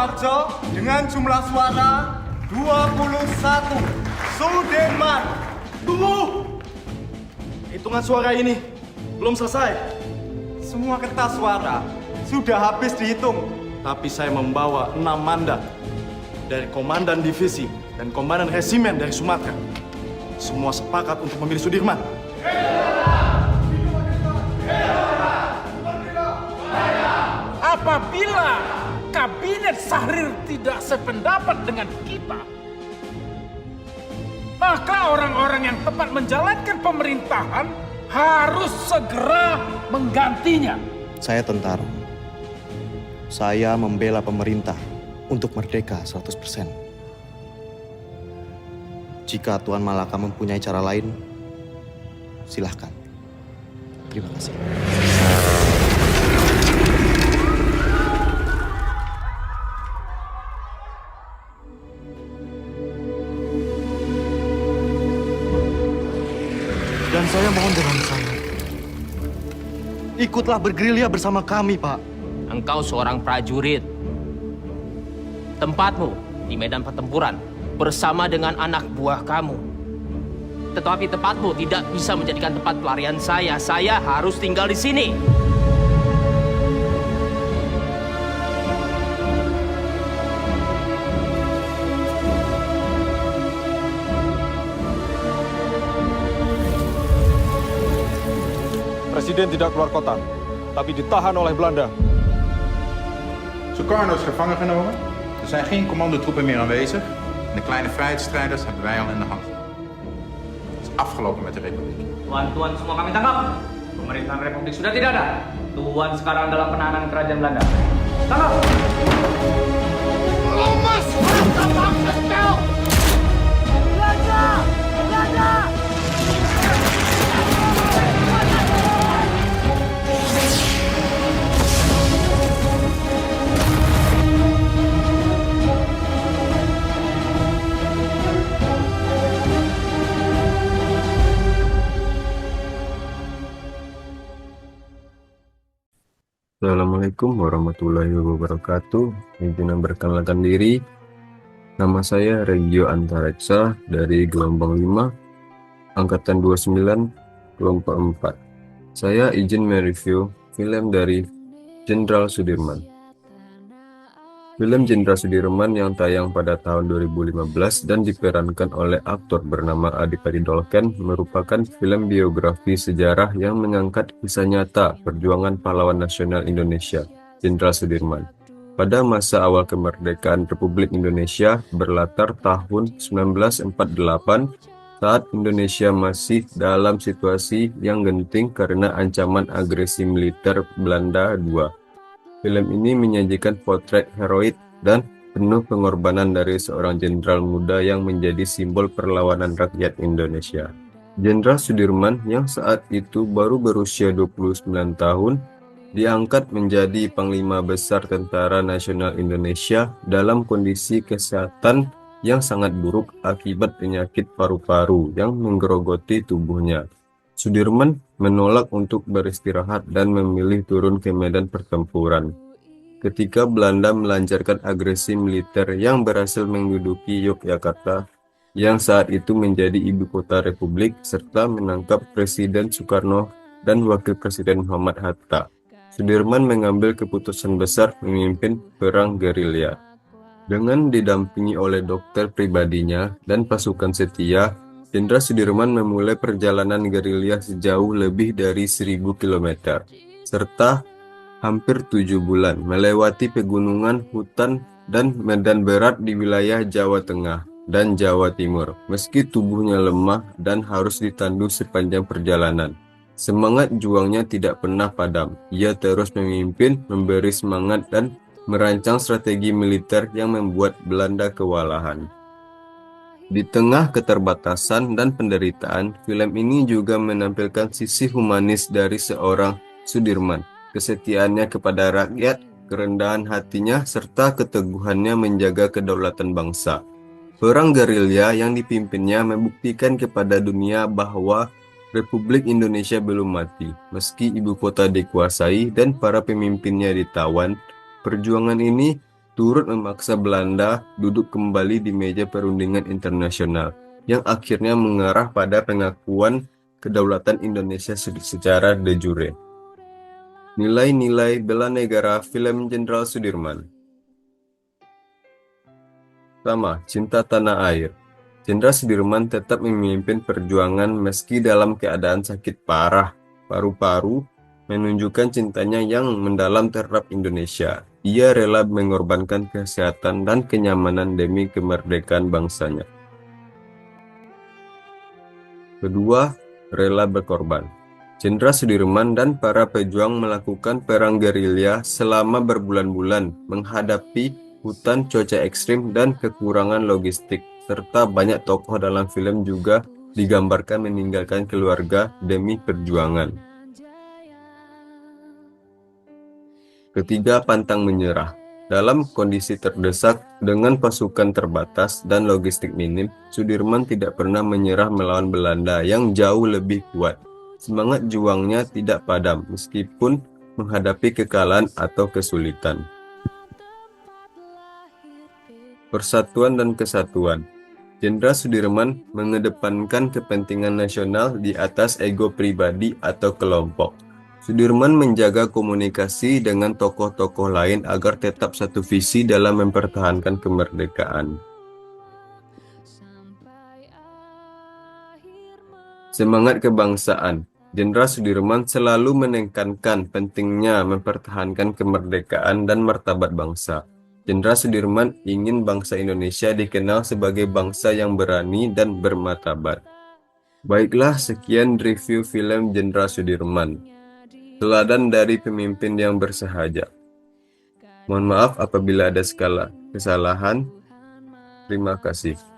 Suharto dengan jumlah suara 21. Sudirman. Tunggu! Hitungan suara ini belum selesai. Semua kertas suara sudah habis dihitung. Tapi saya membawa 6 mandat dari komandan divisi dan komandan resimen dari Sumatera. Semua sepakat untuk memilih Sudirman. Apabila kabinet Syahrir tidak sependapat dengan kita, maka orang-orang yang tepat menjalankan pemerintahan harus segera menggantinya. Saya tentara. Saya membela pemerintah untuk merdeka 100%. Jika Tuan Malaka mempunyai cara lain, silahkan. Terima kasih. Dan saya mohon dengan sangat, ikutlah bergerilya bersama kami, Pak. Engkau seorang prajurit. Tempatmu di medan pertempuran bersama dengan anak buah kamu. Tetapi tempatmu tidak bisa menjadikan tempat pelarian saya. Saya harus tinggal di sini. Presiden tidak keluar kota, tapi ditahan oleh Belanda. Sukarno is gevangen genomen. Er zijn geen commandotroepen meer aanwezig. En de kleine vrijheidsstrijders hebben wij al in de hand. Het is afgelopen met de republiek. Tuan-tuan semua kami tangkap. Pemerintahan republik sudah tidak ada. Tuan sekarang dalam penahanan kerajaan Belanda. Tangkap! Assalamualaikum warahmatullahi wabarakatuh. Izin memperkenalkan diri. Nama saya Regio Antareksa dari gelombang 5, angkatan 29, kelompok 4. Saya izin mereview film dari Jenderal Sudirman. Film Jenderal Sudirman yang tayang pada tahun 2015 dan diperankan oleh aktor bernama Adipati Dolken merupakan film biografi sejarah yang mengangkat kisah nyata perjuangan pahlawan nasional Indonesia, Jenderal Sudirman, pada masa awal kemerdekaan Republik Indonesia berlatar tahun 1948 saat Indonesia masih dalam situasi yang genting karena ancaman agresi militer Belanda II. Film ini menyajikan potret heroik dan penuh pengorbanan dari seorang jenderal muda yang menjadi simbol perlawanan rakyat Indonesia. Jenderal Sudirman yang saat itu baru berusia 29 tahun diangkat menjadi Panglima Besar Tentara Nasional Indonesia dalam kondisi kesehatan yang sangat buruk akibat penyakit paru-paru yang menggerogoti tubuhnya. Sudirman menolak untuk beristirahat dan memilih turun ke medan pertempuran. Ketika Belanda melancarkan agresi militer yang berhasil menduduki Yogyakarta, yang saat itu menjadi ibu kota Republik, serta menangkap Presiden Soekarno dan Wakil Presiden Muhammad Hatta, Sudirman mengambil keputusan besar memimpin perang gerilya. Dengan didampingi oleh dokter pribadinya dan pasukan setia, Jenderal Sudirman memulai perjalanan gerilya sejauh lebih dari 1000 km, serta hampir 7 bulan melewati pegunungan, hutan, dan medan berat di wilayah Jawa Tengah dan Jawa Timur. Meski tubuhnya lemah dan harus ditandu sepanjang perjalanan, semangat juangnya tidak pernah padam. Ia terus memimpin, memberi semangat, dan merancang strategi militer yang membuat Belanda kewalahan. Di tengah keterbatasan dan penderitaan, film ini juga menampilkan sisi humanis dari seorang Sudirman, kesetiaannya kepada rakyat, kerendahan hatinya, serta keteguhannya menjaga kedaulatan bangsa. Perang gerilya yang dipimpinnya membuktikan kepada dunia bahwa Republik Indonesia belum mati. Meski ibu kota dikuasai dan para pemimpinnya ditawan, perjuangan ini turut memaksa Belanda duduk kembali di meja perundingan internasional, yang akhirnya mengarah pada pengakuan kedaulatan Indonesia secara de jure. Nilai-nilai bela negara film Jenderal Sudirman. Pertama, cinta tanah air. Jenderal Sudirman tetap memimpin perjuangan meski dalam keadaan sakit parah paru-paru, menunjukkan cintanya yang mendalam terhadap Indonesia. Ia rela mengorbankan kesehatan dan kenyamanan demi kemerdekaan bangsanya. Kedua, rela berkorban. Jenderal Sudirman dan para pejuang melakukan perang gerilya selama berbulan-bulan menghadapi hutan, cuaca ekstrim, dan kekurangan logistik, serta banyak tokoh dalam film juga digambarkan meninggalkan keluarga demi perjuangan. Ketiga, pantang menyerah. Dalam kondisi terdesak dengan pasukan terbatas dan logistik minim, Sudirman tidak pernah menyerah melawan Belanda yang jauh lebih kuat. Semangat juangnya tidak padam meskipun menghadapi kekalahan atau kesulitan. Persatuan dan kesatuan. Jenderal Sudirman mengedepankan kepentingan nasional di atas ego pribadi atau kelompok. Sudirman menjaga komunikasi dengan tokoh-tokoh lain agar tetap satu visi dalam mempertahankan kemerdekaan. Semangat kebangsaan. Jenderal Sudirman selalu menekankan pentingnya mempertahankan kemerdekaan dan martabat bangsa. Jenderal Sudirman ingin bangsa Indonesia dikenal sebagai bangsa yang berani dan bermartabat. Baiklah, sekian review film Jenderal Sudirman. Teladan dari pemimpin yang bersahaja. Mohon maaf apabila ada skala kesalahan. Terima kasih.